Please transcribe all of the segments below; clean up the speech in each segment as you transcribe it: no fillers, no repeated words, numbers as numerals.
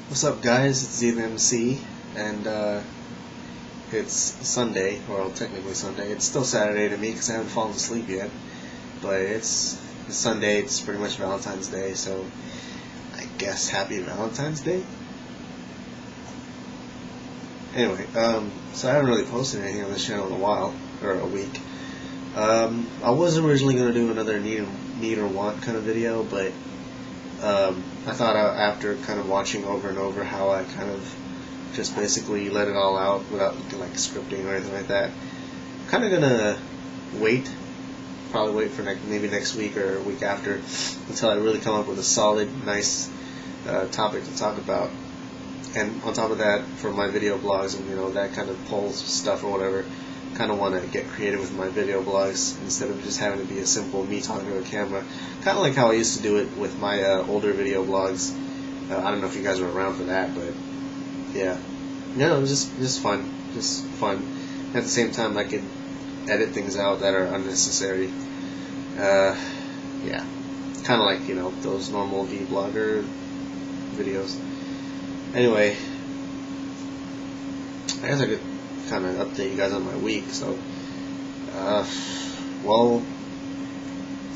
What's up, guys? It's ZMC, and it's Sunday, well, technically Sunday. It's still Saturday to me because I haven't fallen asleep yet, but it's Sunday. It's pretty much Valentine's Day, so I guess Happy Valentine's Day. Anyway, so I haven't really posted anything on this channel in a while, or a week. I was originally going to do another need or want kind of video, but I thought after kind of watching over and over how I kind of just basically let it all out without like scripting or anything like that, I'm kind of gonna probably wait for maybe next week or a week after until I really come up with a solid, nice topic to talk about. And on top of that, for my video blogs and that kind of polls stuff or whatever, kind of want to get creative with my video blogs instead of just having to be a simple me talking to a camera. Kind of like how I used to do it with my older video blogs. I don't know if you guys were around for that, but yeah, it was just fun, At the same time, I could edit things out that are unnecessary. Yeah, kind of like those normal vblogger videos. Anyway, I guess I could kind of update you guys on my week. So, well,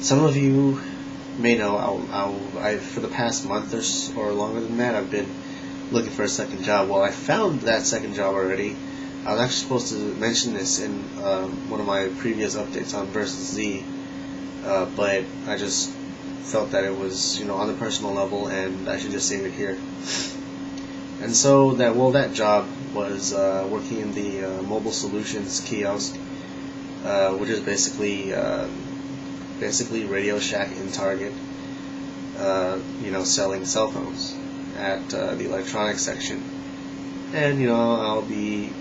some of you may know I for the past month or longer than that, I've been looking for a second job. Well, I found that second job already. I was actually supposed to mention this in one of my previous updates on Versus Z, but I just felt that it was on the personal level, and I should just save it here. And so that job was working in the mobile solutions kiosk, which is basically Radio Shack in Target, selling cell phones at the electronics section. And I'll be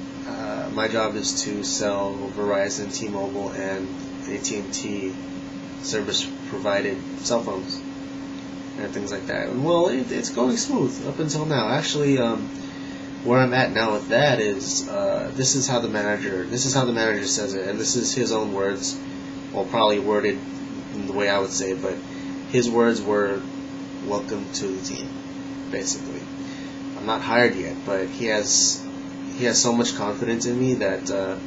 my job is to sell Verizon, T-Mobile, and AT&T service provided cell phones and things like that. And well, it's going smooth up until now. Actually, where I'm at now with that is this is how the manager says it, and this is his own words, well, probably worded in the way I would say it, but his words were, "Welcome to the team," basically. I'm not hired yet, but he has so much confidence in me that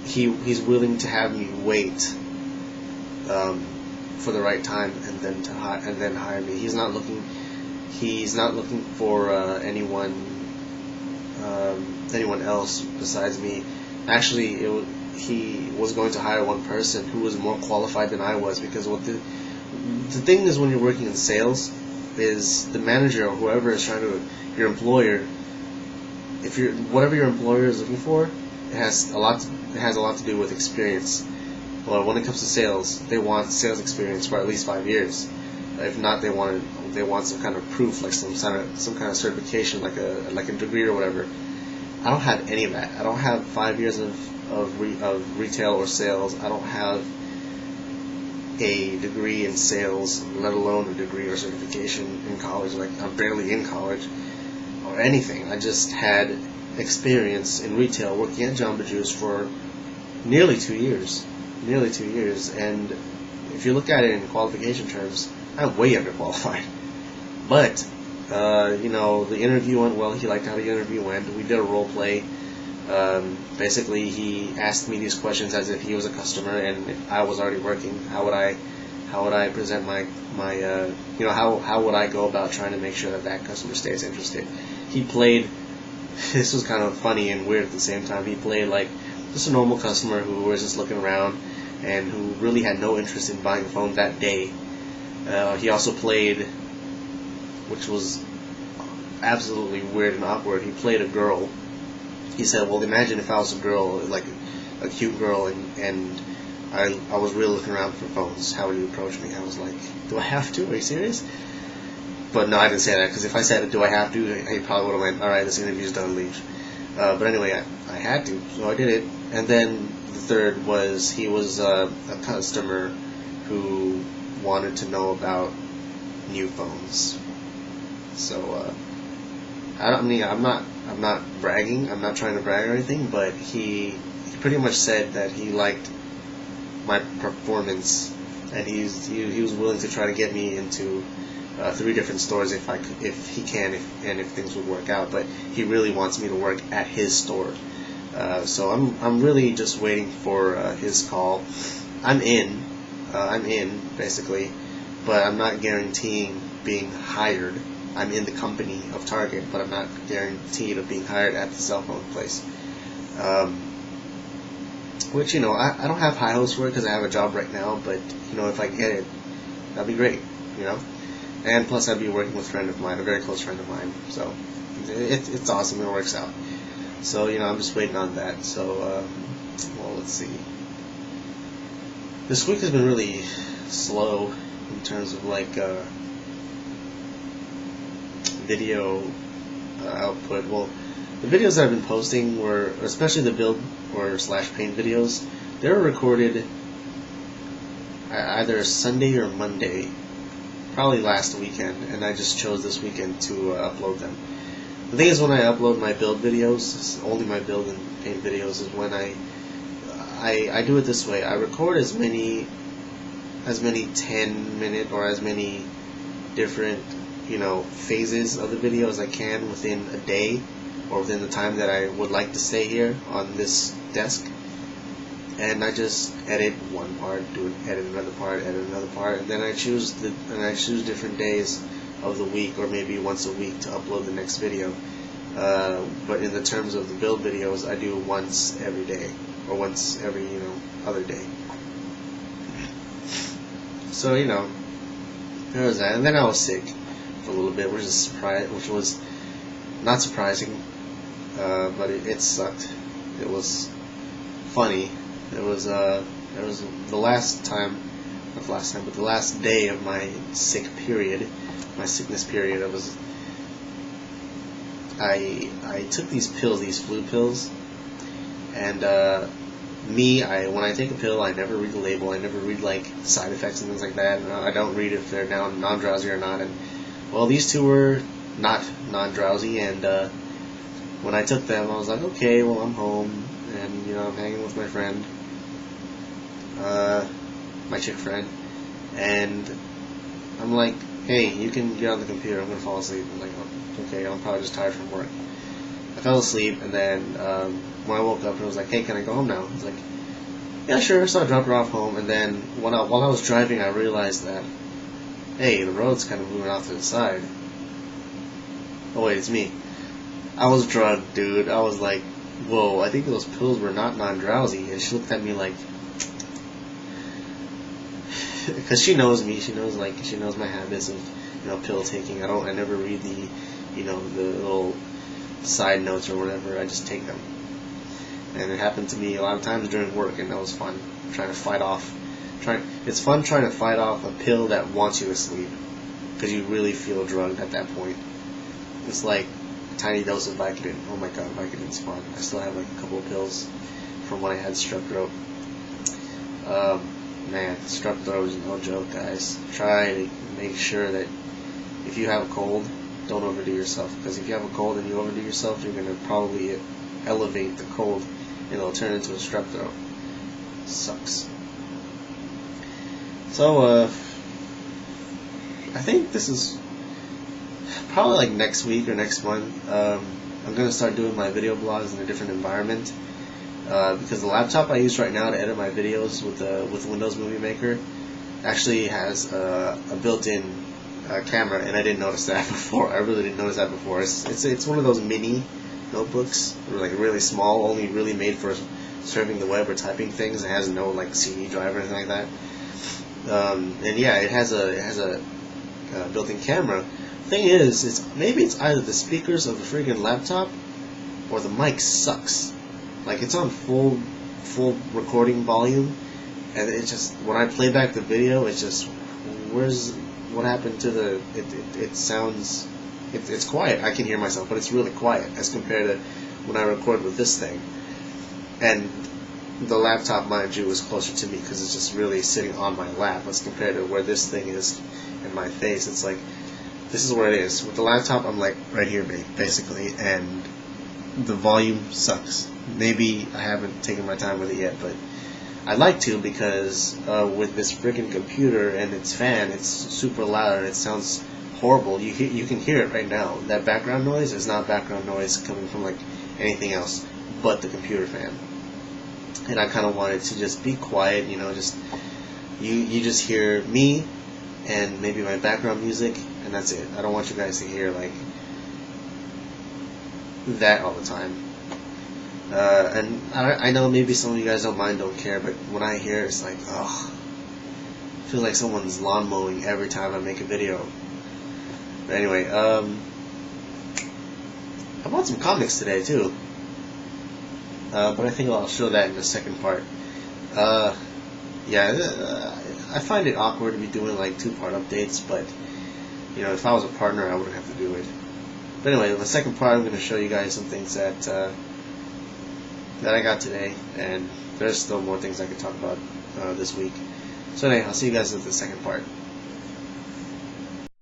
he's willing to have me wait for the right time and then hire me. He's not looking for anyone else besides me. Actually, he was going to hire one person who was more qualified than I was, because the thing is, when you're working in sales, is the manager or whoever is your employer, whatever your employer is looking for, it has a lot to do with experience. Well, when it comes to sales, they want sales experience for at least 5 years. If not, they want some kind of proof, like some kind of certification, like a degree or whatever. I don't have any of that. I don't have 5 years of retail or sales. I don't have a degree in sales, let alone a degree or certification in college. Like, I'm barely in college or anything. I just had experience in retail working at Jamba Juice for nearly 2 years. And if you look at it in qualification terms, I'm way underqualified. But the interview went well. He liked how the interview went. We did a role play. Basically, he asked me these questions as if he was a customer, and if I was already working, how would I present my how would I go about trying to make sure that customer stays interested? He played. This was kind of funny and weird at the same time. He played like just a normal customer who was just looking around and who really had no interest in buying a phone that day. He also played, which was absolutely weird and awkward, he played a girl. He said, well, imagine if I was a girl, like a cute girl, and I was really looking around for phones. How would you approach me? I was like, do I have to? Are you serious? But no, I didn't say that, because if I said, do I have to, he probably would have went, alright, this interview's done, leave. But anyway, I had to, so I did it. And then the third was, he was a customer who wanted to know about new phones. So I'm not bragging. I'm not trying to brag or anything, but he pretty much said that he liked my performance, and he was willing to try to get me into 3 different stores if he can, and if things would work out. But he really wants me to work at his store. So I'm really just waiting for his call. I'm in basically, but I'm not guaranteeing being hired. I'm in the company of Target, but I'm not guaranteed of being hired at the cell phone place. Which, you know, I don't have high hopes for it because I have a job right now, but, you know, if I get it, that'd be great, you know. And plus I'd be working with a friend of mine, a very close friend of mine, so it's awesome, it works out. So, you know, I'm just waiting on that. So, well, let's see. This week has been really slow in terms of, like, video output. Well, the videos that I've been posting were, especially the build or / paint videos, they were recorded either Sunday or Monday, probably last weekend, and I just chose this weekend to upload them. The thing is, when I upload my build videos, only my build and paint videos, is when I do it this way. I record as many 10-minute or as many different, you know, phases of the video as I can within a day or within the time that I would like to stay here on this desk. And I just edit one part, edit another part, and then I choose different days of the week, or maybe once a week, to upload the next video. But in the terms of the build videos, I do once every day, or once every, you know, other day. So, you know, there was that. And then I was sick for a little bit, which was not surprising, but it sucked. It was funny. It was the last day of my sickness period. I took these pills, these flu pills, and when I take a pill, I never read the label. I never read, like, side effects and things like that. And I don't read if they're now non-drowsy or not. And well, these two were not non-drowsy, and when I took them, I was like, okay, well, I'm home, and, you know, I'm hanging with my friend, my chick friend, and I'm like, hey, you can get on the computer, I'm gonna fall asleep. I'm like, oh, okay, I'm probably just tired from work. I fell asleep, and then when I woke up, it was like, hey, can I go home now? I was like, yeah, sure. So I dropped her off home, and then while I was driving, I realized that, hey, the road's kind of moving off to the side. Oh wait, it's me. I was drugged, dude. I was like, whoa, I think those pills were not non-drowsy. And she looked at me like, because she knows me. She knows my habits of, you know, pill taking. I never read the, you know, the little side notes or whatever. I just take them. And it happened to me a lot of times during work, and that was fun. It's fun trying to fight off a pill that wants you to sleep, because you really feel drugged at that point. It's like a tiny dose of Vicodin. Oh my god, Vicodin's fun. I still have, like, a couple of pills from when I had strep throat. Man, strep throat is no joke, guys. Try to make sure that if you have a cold, don't overdo yourself, because if you have a cold and you overdo yourself, you're going to probably elevate the cold, and it'll turn into a strep throat. Sucks. So, I think this is probably like next week or next month. I'm going to start doing my video blogs in a different environment, because the laptop I use right now to edit my videos with Windows Movie Maker actually has a built-in camera, and I didn't notice that before. I really didn't notice that before. It's one of those mini notebooks, like really small, only really made for surfing the web or typing things. It has no, like, CD drive or anything like that. And yeah, it has a built-in camera. Thing is, maybe it's either the speakers of the freaking laptop or the mic sucks. Like, it's on full recording volume, and it just, when I play back the video, it's just, what happened to the, it sounds, it's quiet. I can hear myself, but it's really quiet as compared to when I record with this thing. And the laptop, mind you, is closer to me because it's just really sitting on my lap as compared to where this thing is in my face. It's like, this is where it is. With the laptop, I'm like right here, basically, and the volume sucks. Maybe I haven't taken my time with it yet, but I'd like to, because with this freaking computer and its fan, it's super loud and it sounds horrible. You can hear it right now. That background noise is not background noise coming from like anything else but the computer fan. And I kind of wanted to just be quiet, just you just hear me and maybe my background music, and that's it. I don't want you guys to hear like that all the time. And I know maybe some of you guys don't mind, don't care, but when I hear it, it's like, ugh. I feel like someone's lawn mowing every time I make a video. But anyway, I bought some comics today too. But I think I'll show that in the second part. I find it awkward to be doing like 2-part updates, but if I was a partner, I wouldn't have to do it. But anyway, in the second part, I'm going to show you guys some things that I got today, and there's still more things I could talk about this week. So anyway, I'll see you guys in the second part.